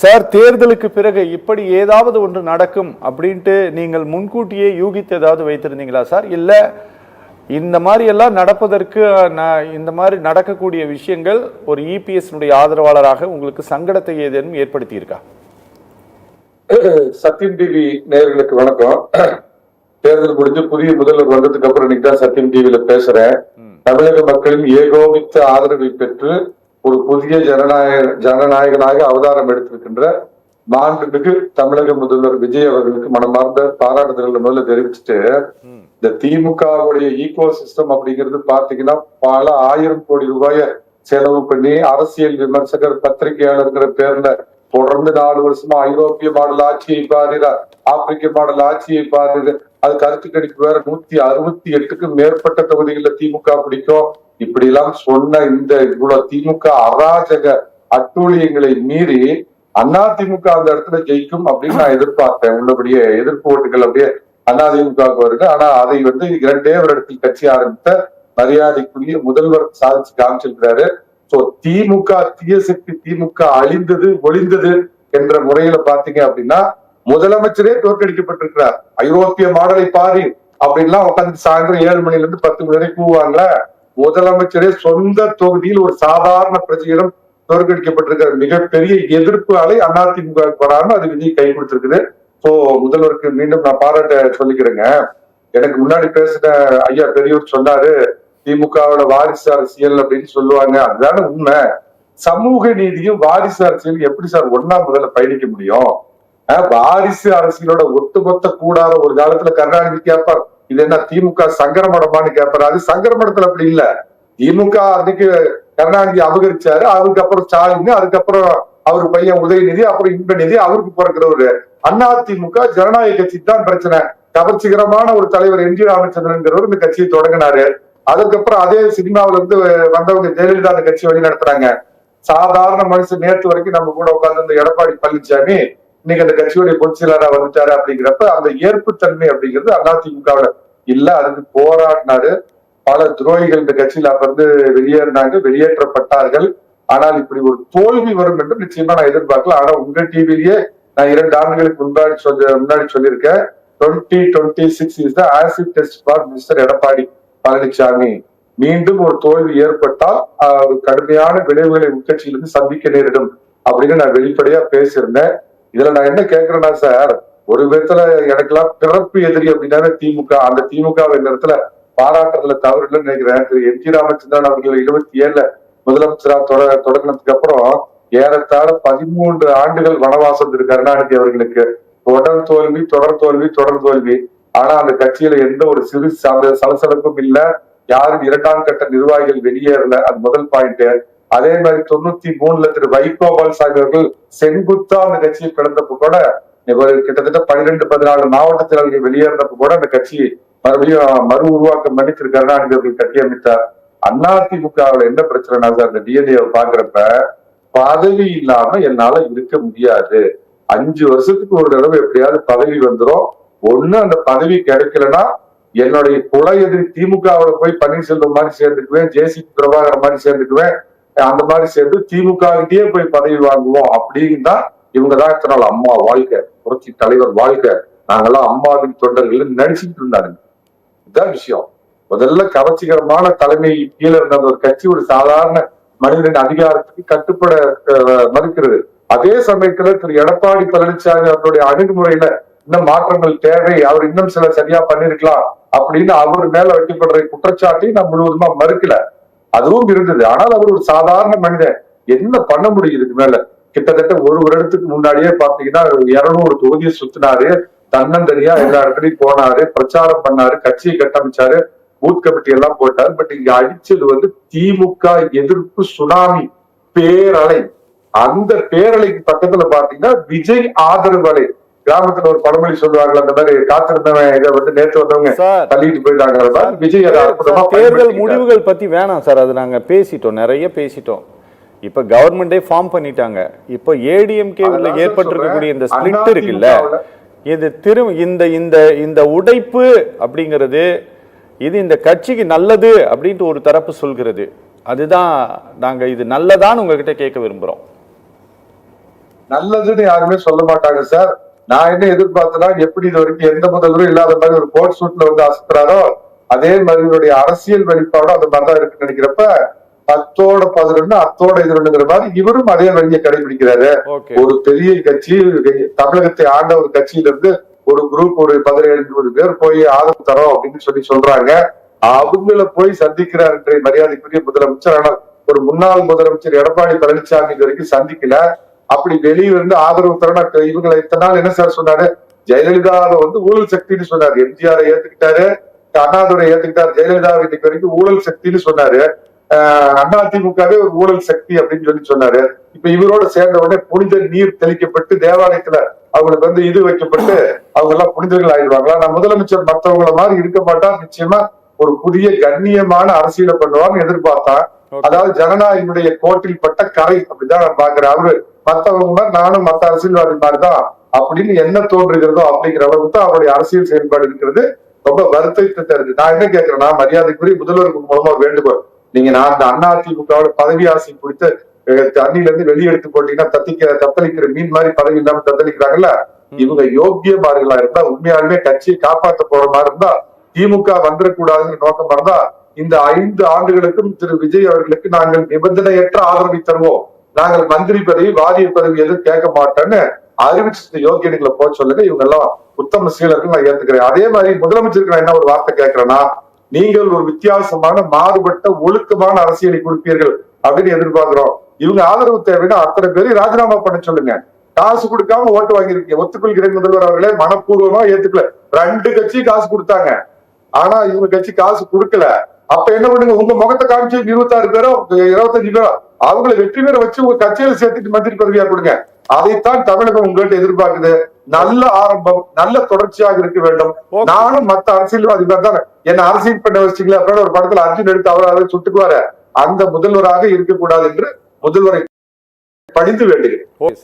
Sir, தேர்தலுக்கு பிறகு இப்படி ஏதாவது ஒன்று நடக்கும் அப்படின்ட்டு நீங்கள் முன்கூட்டியே யூகித்து ஏதாவது வைத்திருந்தீங்களா சார்? இல்ல இந்த மாதிரி எல்லாம் நடப்பதற்கு இந்த மாதிரி நடக்கக்கூடிய விஷயங்கள் ஒரு இபிஎஸ் ஆதரவாளராக உங்களுக்கு சங்கடத்தை ஏதேனும் ஏற்படுத்தி இருக்கா? சத்தியம் டிவி நேயர்களுக்கு வணக்கம். தேர்தல் முடிஞ்சு புதிய முதல்வர் வந்ததுக்கு அப்புறம் இன்னைக்கு தான் சத்தியம் டிவியில பேசுறேன். தமிழக மக்களின் ஏகோபித்த ஆதரவை பெற்று ஒரு புதிய ஜனநாயகனாக அவதாரம் எடுத்திருக்கின்ற மாண்புமிகு தமிழக முதல்வர் விஜய் அவர்களுக்கு மனமார்ந்த பாராட்டுதல்களை முதல்ல தெரிவிச்சுட்டு, இந்த திமுகவுடைய ஈகோ சிஸ்டம் அப்படிங்கிறது பாத்தீங்கன்னா பல 1000 கோடி ரூபாய செலவு பண்ணி அரசியல் விமர்சகர் பத்திரிகையாளர்கிற பேர்ல தொடர்ந்து 4 வருஷமா ஐரோப்பிய மாடல் ஆட்சியை பாரு, ஆப்பிரிக்க மாடல் ஆட்சியை பாரு, அது கருத்து கணிப்பு வேற 168க்கும் மேற்பட்ட தொகுதிகள்ல திமுக பிடிக்கும் இப்படி எல்லாம் சொன்ன இந்த இவ்வளவு திமுக அராஜக அட்டூழியங்களை மீறி அதிமுக அந்த இடத்துல ஜெயிக்கும் அப்படின்னு நான் எதிர்பார்த்தேன். உள்ளபடியே எதிர்ப்பு ஓட்டுகள் அப்படியே அதிமுகவுக்கு வருது. ஆனா அதை இரண்டே வருடத்தில் கட்சி ஆரம்பித்த மரியாதைக்குரிய முதல்வர் சாதிச்சு காமிச்சிருக்கிறாரு. சோ திமுக தீயசக்தி, திமுக அழிந்தது ஒளிந்தது என்ற முறையில பாத்தீங்க அப்படின்னா முதலமைச்சரே தோற்கடிக்கப்பட்டிருக்கிறார். ஐரோப்பிய மாடலை பாரு அப்படின்லாம் உட்காந்து சாயந்தரம் 7 மணில இருந்து 10 மணி வரை கூவாங்கள. முதலமைச்சரே சொந்த தொகுதியில் ஒரு சாதாரண பிரச்சனையிடம் தோற்கடிக்கப்பட்டிருக்கிற மிகப்பெரிய எதிர்ப்பு அலை அதிமுக வராம அது விஜய் கை கொடுத்திருக்குது. சோ முதல்வருக்கு மீண்டும் நான் பாராட்ட சொல்லிக்கிறேங்க. எனக்கு முன்னாடி பேசின ஐயா பெரியவர் சொன்னாரு, திமுகவோட வாரிசு அரசியல் அப்படின்னு சொல்லுவாங்க. அதுதான உண்மை. சமூக நீதியும் வாரிசு அரசியல் எப்படி சார் ஒன்னா முதல்ல பயணிக்க முடியும்? வாரிசு அரசியலோட ஒட்டுமொத்த கூடாத ஒரு காலத்துல கருணாநிதி கேட்பார், இது என்ன திமுக சங்கரமடமான்னு கேட்பாரு. அது சங்கரமடத்துல அப்படி இல்ல. திமுக அன்னைக்கு கருணாநிதி அபகரிச்சாரு, அதுக்கப்புறம் ஸ்டாலின், அதுக்கப்புறம் அவரு பையன் உதயநிதி, அப்புறம் இன்பநிதி, அவருக்கு பிறக்கிறவரு. அதிமுக ஜனநாயக கட்சி தான் பிரச்சனை. கவர்ச்சிகரமான ஒரு தலைவர் எம் ஜி ராமச்சந்திரன் இந்த கட்சியை தொடங்கினாரு. அதுக்கப்புறம் அதே சினிமாவில இருந்து வந்தவங்க ஜெயலலிதா அந்த கட்சி வழி நடத்துறாங்க. சாதாரண மனுஷன் நேற்று வரைக்கும் நம்ம கூட உட்கார்ந்து இந்த எடப்பாடி பழனிசாமி இன்னைக்கு அந்த கட்சியுடைய பொதுச் செயலாளராக வந்துட்டாரு. அப்படிங்கிறப்ப அந்த ஏற்புத்தன்மை அப்படிங்கிறது அதிமுகவுல இல்ல. அதுக்கு போராடினாரு. பல துரோகிகள் இந்த கட்சியில வெளியேறினாங்க, வெளியேற்றப்பட்டார்கள். ஆனால் இப்படி ஒரு தோல்வி வரும் என்று நிச்சயமா நான் எதிர்பார்க்கல. ஆனா உங்க டிவிலேயே நான் 2 ஆண்டுகளுக்கு முன்னாடி சொல்லியிருக்கேன், 2026 is the acid test for mister Edappadi Palaniswami. மீண்டும் ஒரு தோல்வி ஏற்பட்டால் ஒரு கடுமையான விளைவுகளை உட்கட்சியிலிருந்து சந்திக்க நேரிடும் அப்படின்னு நான் வெளிப்படையா பேசியிருந்தேன். இதுல நான் என்ன கேட்கிறேன்னா சார், ஒரு விதத்துல எனக்கெல்லாம் பிறப்பு எதிரி அப்படின்னாவே திமுக. அந்த திமுக இந்த இடத்துல பாராட்டுறதுல தவறு இல்லைன்னு நினைக்கிறேன். திரு எம் ஜி ராமச்சந்திரன் அவர்கள் 77 முதலமைச்சரா தொடங்கினதுக்கு அப்புறம் ஏறத்தாழ 13 ஆண்டுகள் வனவாசம் திரு கருணாநிதி அவர்களுக்கு. தொடர் தோல்வி. ஆனா அந்த கட்சியில எந்த ஒரு சிறு சலசலப்பும் இல்ல. யாரும் 2ஆம் கட்ட நிர்வாகிகள் வெளியேறல. அது முதல் பாயிண்ட். அதே மாதிரி 93 திரு வைகோபால் சாமி அவர்கள் செங்குத்தா அந்த கட்சியை பிளந்தப்ப கூட கிட்டத்தட்ட 12-14 மாவட்ட செயலாளர்கள் வெளியேறினப்ப கூட அந்த கட்சி மறுபடியும் மறு உருவாக்கம் பண்ணி திரு கருணாநிதி அவர்கள் கட்டியமைத்தார். அதிமுகவுல என்ன பிரச்சனைனா சார், இந்த டிஎன்ஏ பாக்குறப்ப பதவி இல்லாம என்னால இருக்க முடியாது. 5 வருஷத்துக்கு ஒரு தடவை எப்படியாவது பதவி வந்துடும். ஒண்ணு அந்த பதவி கிடைக்கலன்னா என்னுடைய குல எதிரி திமுகவுல போய் பன்னீர்செல்வம் மாதிரி சேர்ந்துக்குவேன், ஜேசி பிரபாகர் மாதிரி சேர்ந்துக்குவேன், அந்த மாதிரி சேர்ந்து திமுக கிட்டே போய் பதவி வாங்குவோம் அப்படின்னு தான் இவங்கதான் இத்தனை நாள் அம்மா வாழ்க்கை, புரட்சி தலைவர் வாழ்க்கை, நாங்கெல்லாம் அம்மாவின் தொண்டர்கள் நடிச்சுட்டு இருந்தாங்க. இதுதான் விஷயம். முதல்ல கவர்ச்சிகரமான தலைமை கீழே இருந்த ஒரு கட்சி ஒரு சாதாரண மனிதனின் அதிகாரத்துக்கு கட்டுப்பட மறுக்கிறது. அதே சமயத்துல திரு எடப்பாடி பழனிசாமி அவருடைய அணுகுமுறையில இன்னும் மாற்றங்கள் தேவை, அவர் இன்னும் சில சரியா பண்ணிருக்கலாம் அப்படின்னு அவர் மேல வைக்கப்படுற குற்றச்சாட்டை நான் முழுவதுமா மறுக்கல. அதுவும் இருந்தது. ஆனால் அவர் ஒரு சாதாரண மனிதன், என்ன பண்ண முடியும் இதுக்கு மேல? கிட்டத்தட்ட ஒரு வருடத்துக்கு முன்னாடியே பாத்தீங்கன்னா 200 தொகுதியை சுத்தினாரு, தன்னந்தனியா எல்லா இடத்துலயும் போனாரு, பிரச்சாரம் பண்ணாரு, கட்சியை கட்டமைச்சாரு, பூத் கமிட்டி எல்லாம் போட்டாரு. பட் இங்க அடிச்சது திமுக எதிர்ப்பு சுனாமி பேரலை. அந்த பேரலைக்கு பக்கத்துல பாத்தீங்கன்னா விஜய் ஆதரவு அலை. கிராமத்துல ஒரு பழமொழி சொல்லுவாங்க, அந்த மாதிரி காத்திருந்தவன் இதை நேற்று வந்தவங்க தள்ளிட்டு போயிட்டாங்க. விஜய் தேர்தல் முடிவுகள் பத்தி வேணாம் சார், அது நாங்க பேசிட்டோம், நிறைய பேசிட்டோம். இப்ப கவர்மெண்டே ஃபார்ம் பண்ணிட்டாங்க. இப்ப ஏடிஎம்கே ஏற்பட்டிருக்கக்கூடிய இந்த ஸ்பிளிட் இருக்குல்ல, இது இந்த உடைப்பு அப்படிங்கிறது இது இந்த கட்சிக்கு நல்லது அப்படின்ட்டு ஒரு தரப்பு சொல்கிறது. அதுதான் நாங்க இது நல்லதான்னு உங்ககிட்ட கேட்க விரும்புறோம். நல்லதுன்னு யாருமே சொல்ல மாட்டாங்க சார். நான் என்ன எதிர்பார்த்தனா, எப்படி இது வரைக்கும் எந்த முதல்வரும் இல்லாத மாதிரி ஒரு கோட் சூட்ல வந்து அசத்துறாரோ அதே மாதிரி இவருடைய அரசியல் வெளிப்பாடும் அந்த மாதிரிதான் இருக்குன்னு நினைக்கிறப்ப 10ஓட 11 அத்தோட 11ங்கிற மாதிரி இவரும் அதே வழியை கடைபிடிக்கிறாரு. ஒரு பெரிய கட்சி, தமிழகத்தை ஆண்ட ஒரு கட்சியில இருந்து ஒரு குரூப் ஒரு 17 பேர் போய் ஆதரவு தரோம் அப்படின்னு சொல்றாங்க. அவங்கள போய் சந்திக்கிறார் என்ற மரியாதைக்குரிய முதலமைச்சர். ஆனால் ஒரு முன்னாள் முதலமைச்சர் எடப்பாடி பழனிசாமி இது வரைக்கும் சந்திக்கல. அப்படி வெளியில இருந்து ஆதரவு தரணும். இவங்களை இத்தனை நாள் என்ன சார் சொன்னாரு? ஜெயலலிதாவை வந்து ஊழல் சக்தின்னு சொன்னாரு. எம்ஜிஆரை ஏத்துக்கிட்டாரு, அண்ணாதுரை ஏத்துக்கிட்டாரு. ஜெயலலிதாவை இன்னைக்கு வரைக்கும் ஊழல் சக்தின்னு சொன்னாரு. அதிமுகவே ஒரு ஊழல் சக்தி அப்படின்னு சொன்னாரு. இப்ப இவரோட சேர்ந்த உடனே புனித நீர் தெளிக்கப்பட்டு தேவாலயத்துல அவங்களுக்கு வந்து இது வைக்கப்பட்டு அவங்க எல்லாம் புனிதர்கள் ஆயிடுவாங்களா? நான் முதலமைச்சர் மற்றவங்கள மாதிரி இருக்க மாட்டார். நிச்சயமா ஒரு புதிய கண்ணியமான அரசியலை பண்ணுவான்னு எதிர்பார்த்தான். அதாவது ஜனநாயகனுடைய கோட்டில் பட்ட கரை அப்படிதான் நான் பாக்குறேன். அவரு மத்தவங்க மாதிரி நானும் மத்த அரசியல்வாதி மாதிரிதான் அப்படின்னு என்ன தோன்றுகிறதோ அப்படிங்கிற அளவுக்கு தான் அவருடைய அரசியல் செயல்பாடு இருக்கிறது. ரொம்ப வருத்தத்தை தருது. நான் என்ன கேட்கிறேன்னா, மரியாதைக்குரிய முதல்வருக்கு மூலமா வேண்டுகோள், நீங்க நான் அந்த அதிமுகவோட பதவி ஆசை குறித்து தண்ணியில இருந்து வெளியெடுத்து போட்டீங்கன்னா தத்தளிக்கிற மீன் மாதிரி பதவி இல்லாம தத்தளிக்கிறாங்கல்ல, இவங்க யோக்கியமார்களா இருந்தா, உண்மையாலுமே கட்சியை காப்பாற்ற போற மாதிரி இருந்தா, திமுக வந்துடக்கூடாதுன்னு நோக்கமா இருந்தா, இந்த 5 ஆண்டுகளுக்கும் திரு விஜய் அவர்களுக்கு நாங்கள் நிபந்தனையற்ற ஆதரவை தருவோம், நாங்கள் மந்திரி பதவி வாரிய பதவி எதுவும் கேட்க மாட்டோன்னு அறிவிச்சு யோகியர்களை போக சொல்லுங்க. இவங்க எல்லாம் உத்தம சீலர்கள் நான் ஏத்துக்கிறேன். அதே மாதிரி முதலமைச்சருக்கு நான் என்ன ஒரு வார்த்தை கேட்கிறேன்னா, நீங்கள் ஒரு வித்தியாசமான மாறுபட்ட ஒழுக்கமான அரசியலை கொடுப்பீர்கள் அப்படின்னு எதிர்பார்க்கிறோம். இவங்க ஆதரவு தேவைன்னா அத்தனை பேரையும் ராஜினாமா பண்ண சொல்லுங்க. காசு கொடுக்காம ஓட்டு வாங்கிருக்கீங்க. ஒத்துக்கொள்கிறேன் முதல்வர் அவர்களே, மனப்பூர்வமா ஏத்துக்கல. 2 கட்சி காசு கொடுத்தாங்க, ஆனா இவங்க கட்சி காசு கொடுக்கல. அப்ப என்ன பண்ணுங்க, உங்க முகத்தை காமிச்சு 26 பேரோ 25 பேரோ அவங்களை வெற்றி பேரை வச்சு உங்க கட்சியில சேர்த்துட்டு மந்திரி பதவியா கொடுங்க. அதைத்தான் தமிழகம் உங்கள்கிட்ட எதிர்பார்க்குது. நல்ல ஆரம்பம், நல்ல தொடர்ச்சியாக இருக்க வேண்டும். நானும் மத்த அரசியல்வாதி தானே என்ன அரசியல் பண்ண வச்சுக்கல அப்படின்னு ஒரு படத்துல அர்ஜுன் எடுத்து அவராக சுட்டுக்குவாரு. அந்த முதல்வராக இருக்கக்கூடாது என்று முதல்வரை பணிந்து வேண்டுகிறேன்.